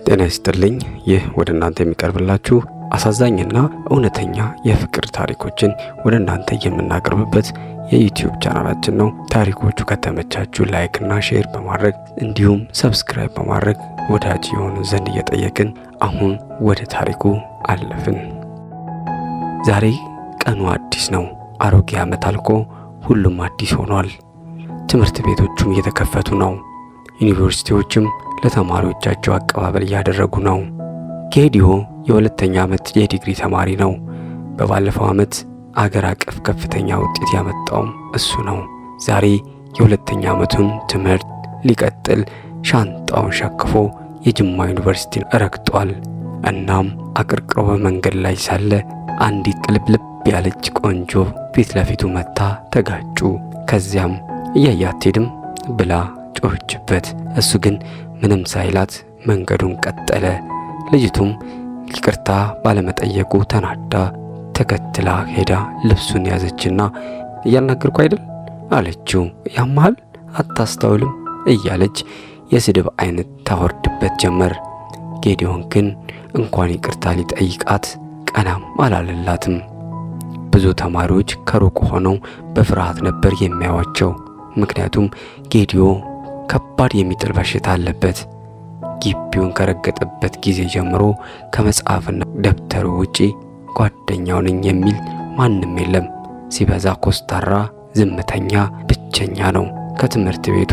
ጤና ይስጥልኝ። ይህ ወደ እናንተ የሚቀርብላችሁ አሳዛኝና እውነተኛ የፍቅር ታሪኮችን ወደ እናንተ የምናቀርብበት የዩቲዩብ ቻናላችን ነው። ታሪኮቹ ከተመቻችሁ ላይክ እና ሼር በማድረግ እንዲሁም ሰብስክራይብ በማድረግ ወዳጅ የሆኑ ዘንድ እየጠየቅን አሁን ወደ ታሪኩ አለፍን። ዛሬ ቀኑ አዲስ ነው። አሮጌ ዓመት አልቆ ሁሉም አዲስ ሆኗል። ትምህርት ቤቶቹም እየተከፈቱ ነው። ዩኒቨርሲቲዎችም ለተማሪዎቻቸው አቀባበል እያደረጉ ነው። ጌዲዮ የሁለተኛ ዓመት የዲግሪ ተማሪ ነው። በባለፈው ዓመት አገር አቀፍ ከፍተኛ ውጤት ያመጣውም እሱ ነው። ዛሬ የሁለተኛ ዓመቱን ትምህርት ሊቀጥል ሻንጣውን ሸክፎ የጅማ ዩኒቨርሲቲ ረግጧል። እናም አቅርቅሮ በመንገድ ላይ ሳለ አንዲት ቅልብልብ ያለች ቆንጆ ፊት ለፊቱ መታ ተጋጩ። ከዚያም እያያት ሄድም ብላ ጮህችበት። እሱ ግን ምንም ሳይላት መንገዱን ቀጠለ። ልጅቱም ይቅርታ ባለመጠየቁ ተናዳ ተከትላ ሄዳ ልብሱን ያዘችና እያናገርኩ አይደል አለችው። ያማል አታስተውልም እያለች የስድብ አይነት ታወርድበት ጀመር። ጌዲዮን ግን እንኳን ይቅርታ ሊጠይቃት ቀናም አላለላትም። ብዙ ተማሪዎች ከሩቅ ሆነው በፍርሃት ነበር የሚያዩአቸው። ምክንያቱም ጌዲዮ ከባድ የሚጥል በሽታ አለበት። ግቢውን ከረገጠበት ጊዜ ጀምሮ ከመጽሐፍና ደብተሩ ውጪ ጓደኛው ነኝ የሚል ማንም የለም። ሲበዛ ኮስታራ፣ ዝምተኛ፣ ብቸኛ ነው። ከትምህርት ቤቱ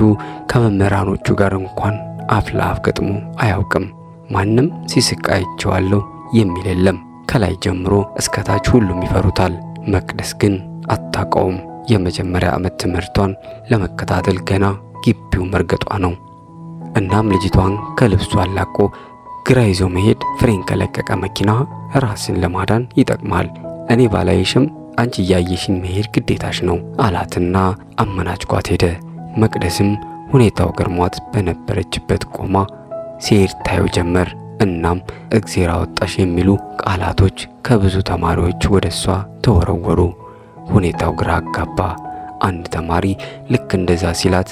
ከመምህራኖቹ ጋር እንኳን አፍ ለአፍ ገጥሞ አያውቅም። ማንም ሲስቅ አይቼዋለሁ የሚል የለም። ከላይ ጀምሮ እስከ ታች ሁሉም ይፈሩታል። መቅደስ ግን አታውቀውም። የመጀመሪያ ዓመት ትምህርቷን ለመከታተል ገና ግቢው መርገጧ ነው። እናም ልጅቷን ከልብሱ አላቆ ግራ ይዞ መሄድ ፍሬን ከለቀቀ መኪና ራስን ለማዳን ይጠቅማል። እኔ ባላይሽም አንቺ እያየሽኝ መሄድ ግዴታሽ ነው አላትና አመናጭቋት ሄደ። መቅደስም ሁኔታው ገርሟት በነበረችበት ቆማ ሲሄድ ታየው ጀመር። እናም እግዜር አወጣሽ የሚሉ ቃላቶች ከብዙ ተማሪዎች ወደሷ ተወረወሩ። ሁኔታው ግራ አጋባ። አንድ ተማሪ ልክ እንደዛ ሲላት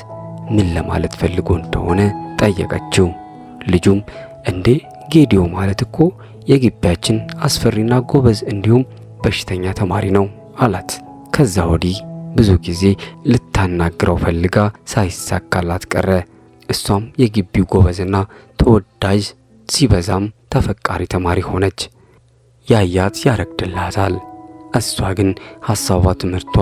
ምን ለማለት ፈልጎ እንደሆነ ጠየቀችው። ልጁም እንዴ ጌዲዮ ማለት እኮ የግቢያችን አስፈሪና ጎበዝ እንዲሁም በሽተኛ ተማሪ ነው አላት። ከዛ ወዲህ ብዙ ጊዜ ልታናግረው ፈልጋ ሳይሳካላት ቀረ። እሷም የግቢው ጎበዝና ተወዳጅ ሲበዛም ተፈቃሪ ተማሪ ሆነች። ያያት ያረግድላታል። እሷ ግን ሐሳቧ ትምህርቷ፣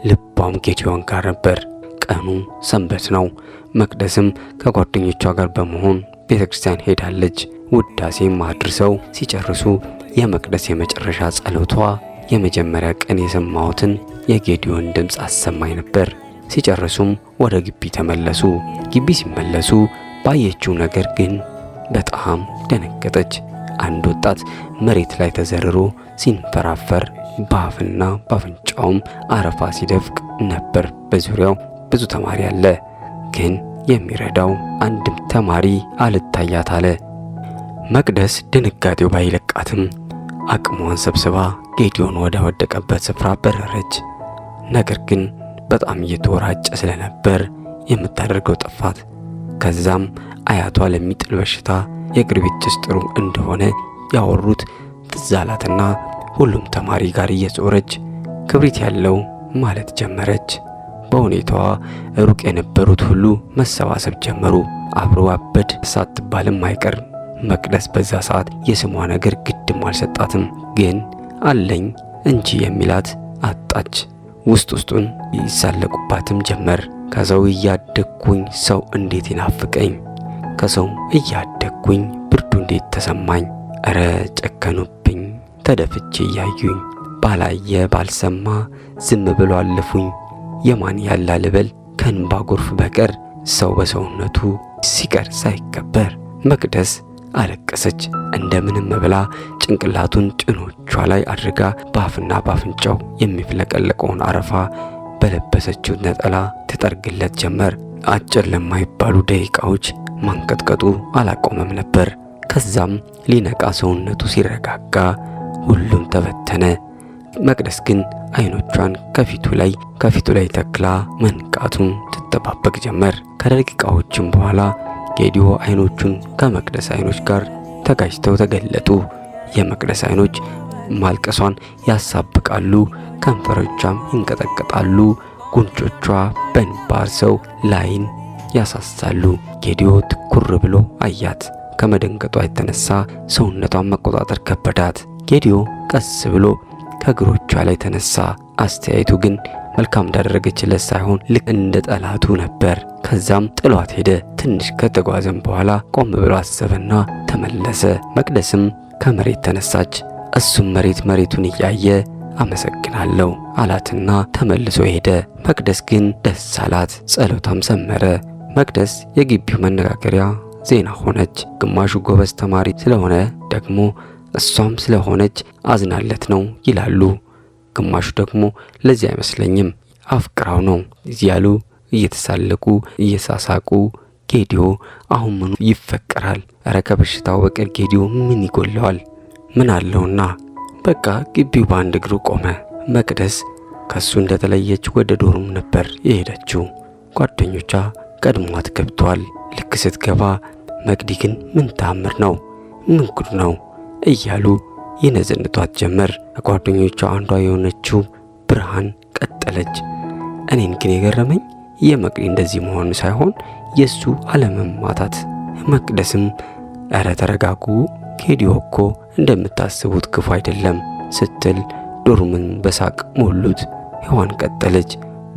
ልቧም ጌዲዮን ጋር ነበር። ቀኑ ሰንበት ነው። መቅደስም ከጓደኞቿ ጋር በመሆን ቤተክርስቲያን ሄዳለች። ውዳሴም አድርሰው ሲጨርሱ የመቅደስ የመጨረሻ ጸሎቷ የመጀመሪያ ቀን የሰማሁትን የጌዲዮን ድምፅ አሰማኝ ነበር። ሲጨርሱም ወደ ግቢ ተመለሱ። ግቢ ሲመለሱ ባየችው ነገር ግን በጣም ደነገጠች። አንድ ወጣት መሬት ላይ ተዘርሮ ሲንፈራፈር በአፍና በአፍንጫውም አረፋ ሲደፍቅ ነበር። በዙሪያው ብዙ ተማሪ አለ፣ ግን የሚረዳው አንድም ተማሪ አልታያት አለ። መቅደስ ድንጋጤው ባይለቃትም አቅሟን ሰብስባ ጌዲዮን ወደ ወደቀበት ስፍራ በረረች። ነገር ግን በጣም እየተወራጨ ስለነበር የምታደርገው ጠፋት። ከዛም አያቷ ለሚጥል በሽታ የቅርቢት ጥሩ እንደሆነ ያወሩት ትዝ አላትና ሁሉም ተማሪ ጋር እየዞረች ክብሪት ያለው ማለት ጀመረች። በሁኔታዋ ሩቅ የነበሩት ሁሉ መሰባሰብ ጀመሩ። አብሮ አበድ ሳትባልም አይቀር። መቅደስ በዛ ሰዓት የስሟ ነገር ግድም አልሰጣትም። ግን አለኝ እንጂ የሚላት አጣች። ውስጡን ይሳለቁባትም ጀመር። ከሰው እያደግኩኝ ሰው እንዴት ይናፍቀኝ፣ ከሰው እያደግኩኝ ብርዱ እንዴት ተሰማኝ። እረ ጨከኑብኝ ተደፍቼ እያዩኝ፣ ባላየ ባልሰማ ዝም ብሎ አለፉኝ። የማን ያላ ልበል ከእንባ ጎርፍ በቀር ሰው በሰውነቱ ሲቀር ሳይከበር። መቅደስ አለቀሰች። እንደምንም ብላ ጭንቅላቱን ጭኖቿ ላይ አድርጋ በአፍና በአፍንጫው የሚፍለቀለቀውን አረፋ በለበሰችው ነጠላ ትጠርግለት ጀመር። አጭር ለማይባሉ ደቂቃዎች ማንቀጥቀጡ አላቆመም ነበር። ከዛም ሊነቃ ሰውነቱ ሲረጋጋ ሁሉም ተበተነ። መቅደስ ግን አይኖቿን ከፊቱ ላይ ተክላ መንቃቱን ትጠባበቅ ጀመር። ከደቂቃዎችም በኋላ ጌዲዮ አይኖቹን ከመቅደስ አይኖች ጋር ተጋጭተው ተገለጡ። የመቅደስ አይኖች ማልቀሷን ያሳብቃሉ፣ ከንፈሮቿም ይንቀጠቀጣሉ፣ ጉንጮቿ በእንባ አርሰው ላይን ያሳሳሉ። ጌዲዮ ትኩር ብሎ አያት። ከመደንገጧ የተነሳ ሰውነቷን መቆጣጠር ከበዳት። ጌዲዮ ቀስ ብሎ ከእግሮቿ ላይ ተነሳ። አስተያየቱ ግን መልካም እንዳደረገችለት ሳይሆን ልክ እንደ ጠላቱ ነበር። ከዛም ጥሏት ሄደ። ትንሽ ከተጓዘም በኋላ ቆም ብሎ አሰበና ተመለሰ። መቅደስም ከመሬት ተነሳች። እሱም መሬቱን እያየ አመሰግናለሁ አላትና ተመልሶ ሄደ። መቅደስ ግን ደስ አላት፣ ጸሎታም ሰመረ። መቅደስ የግቢው መነጋገሪያ ዜና ሆነች። ግማሹ ጎበዝ ተማሪ ስለሆነ ደግሞ እሷም ስለሆነች አዝናለት ነው ይላሉ። ግማሹ ደግሞ ለዚህ አይመስለኝም አፍቅራው ነው እያሉ እየተሳለቁ እየሳሳቁ ጌዲዮ አሁን ምኑ ይፈቀራል? እረ ከበሽታው በቀር ጌዲዮ ምን ይጎለዋል? ምን አለውና? በቃ ግቢው በአንድ እግሩ ቆመ። መቅደስ ከሱ እንደተለየች ወደ ዶርም ነበር የሄደችው። ጓደኞቿ ቀድሟት ገብቷል። ልክ ስትገባ መቅዲ ግን ምን ታምር ነው? ምን ጉድ ነው? እያሉ ይነዘንቷት ጀመር። ከጓደኞቿ አንዷ የሆነችው ብርሃን ቀጠለች። እኔን ግን የገረመኝ የመቅዲ እንደዚህ መሆኑ ሳይሆን የሱ አለመማታት። መቅደስም እረ ተረጋጉ፣ ጌዲዮ እኮ እንደምታስቡት ክፉ አይደለም ስትል ዶርምን በሳቅ ሞሉት። ሔዋን ቀጠለች።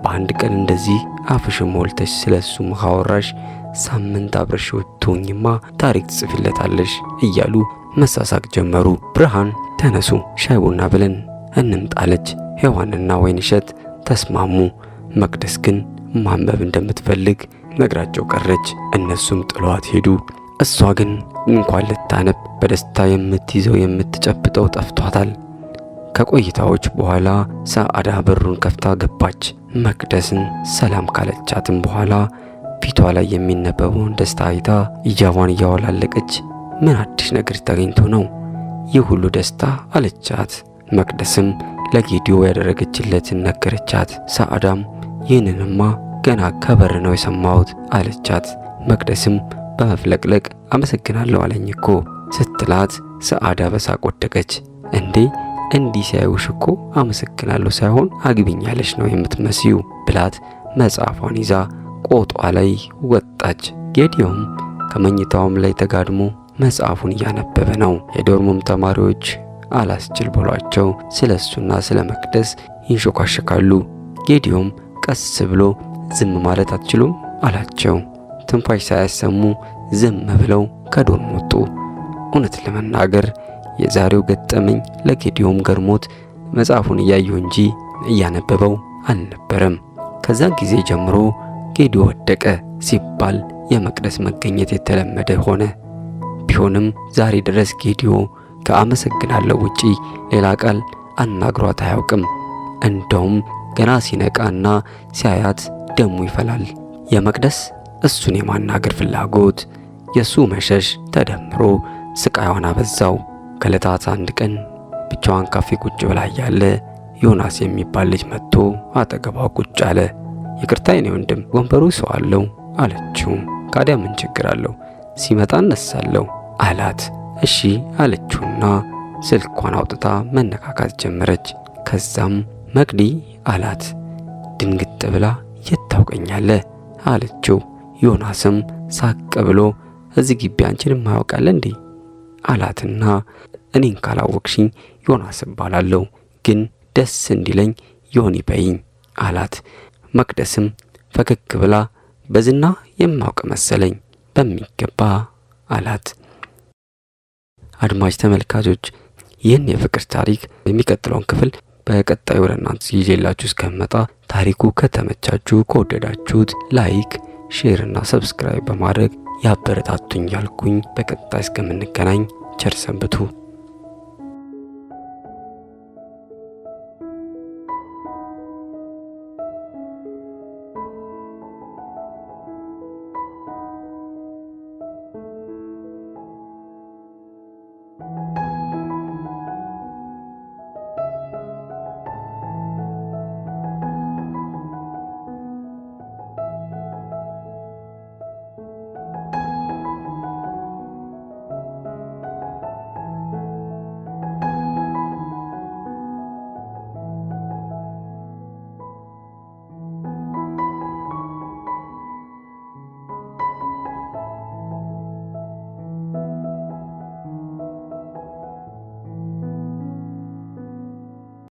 በአንድ ቀን እንደዚህ አፍሽን ሞልተሽ ስለሱ ካወራሽ ሳምንት አብረሽ ወጥቶኝማ ታሪክ ትጽፊለታለሽ እያሉ መሳሳቅ ጀመሩ። ብርሃን ተነሱ ሻይ ቡና ብለን እንምጣለች። ሔዋንና ወይንሸት ተስማሙ። መቅደስ ግን ማንበብ እንደምትፈልግ ነግራቸው ቀረች። እነሱም ጥሏት ሄዱ። እሷ ግን እንኳን ልታነብ በደስታ የምትይዘው የምትጨብጠው ጠፍቷታል። ከቆይታዎች በኋላ ሰዓዳ በሩን ከፍታ ገባች። መቅደስን ሰላም ካለቻትም በኋላ ፊቷ ላይ የሚነበበውን ደስታ አይታ ኢጃቧን እያወላለቀች ምን አዲስ ነገር ተገኝቶ ነው ይህ ሁሉ ደስታ አለቻት። መቅደስም ለጌዲዮ ያደረገችለትን ነገረቻት። ሰዓዳም ይህንንማ ገና ከበር ነው የሰማሁት አለቻት። መቅደስም በመፍለቅለቅ አመሰግናለሁ አለኝ እኮ ስትላት ሰዓዳ በሳቅ ወደቀች። እንዴ እንዲህ ሲያዩሽ እኮ አመሰግናለሁ ሳይሆን አግቢኛለሽ ነው የምትመስዩ ብላት መጽሐፏን ይዛ ቆጧ ላይ ወጣች። ጌዲዮም ከመኝታውም ላይ ተጋድሞ መጽሐፉን እያነበበ ነው። የዶርሙም ተማሪዎች አላስችል ብሏቸው ስለሱና ስለ መቅደስ ይንሾካሸካሉ። ጌዲዮም ቀስ ብሎ ዝም ማለት አትችሉም አላቸው። ትንፋሽ ሳያሰሙ ዝም ብለው ከዶርም ወጡ። እውነት ለመናገር የዛሬው ገጠመኝ ለጌዲዮም ገርሞት መጽሐፉን እያየው እንጂ እያነበበው አልነበረም። ከዛ ጊዜ ጀምሮ ጌዲዮ ወደቀ ሲባል የመቅደስ መገኘት የተለመደ ሆነ። ቢሆንም ዛሬ ድረስ ጌዲዮ ከአመሰግናለሁ ውጪ ሌላ ቃል አናግሯት አያውቅም። እንደውም ገና ሲነቃና ሲያያት ደሙ ይፈላል። የመቅደስ እሱን የማናገር ፍላጎት የሱ መሸሽ ተደምሮ ስቃዩን አበዛው። ከዕለታት አንድ ቀን ብቻዋን ካፌ ቁጭ ብላ ያለ ዮናስ የሚባል ልጅ መጥቶ አጠገቧ ቁጭ አለ። ይቅርታ የኔ ወንድም ወንበሩ ሰው አለው አለችው። ካዲያ ምን ችግር አለው? ሲመጣ እነሳለሁ አላት። እሺ አለችውና ስልኳን አውጥታ መነካካት ጀመረች። ከዛም መቅዲ አላት። ድንግጥ ብላ የት ታውቀኛለህ አለችው። ዮናስም ሳቅ ብሎ እዚህ ግቢ አንቺንም ማያውቃለ እንዴ አላትና እኔን ካላወቅሽኝ ዮናስ እባላለሁ፣ ግን ደስ እንዲለኝ ዮኒ በይኝ አላት። መቅደስም ፈገግ ብላ በዝና የማውቅ መሰለኝ በሚገባ አላት። አድማጭ ተመልካቾች ይህን የፍቅር ታሪክ የሚቀጥለውን ክፍል በቀጣዩ ወደ እናንተ ይዤላችሁ እስከመጣ ታሪኩ ከተመቻችሁ ከወደዳችሁት ላይክ፣ ሼር እና ሰብስክራይብ በማድረግ ያበረታቱኝ ያልኩኝ በቀጣይ እስከምንገናኝ ቸር ሰንብቱ።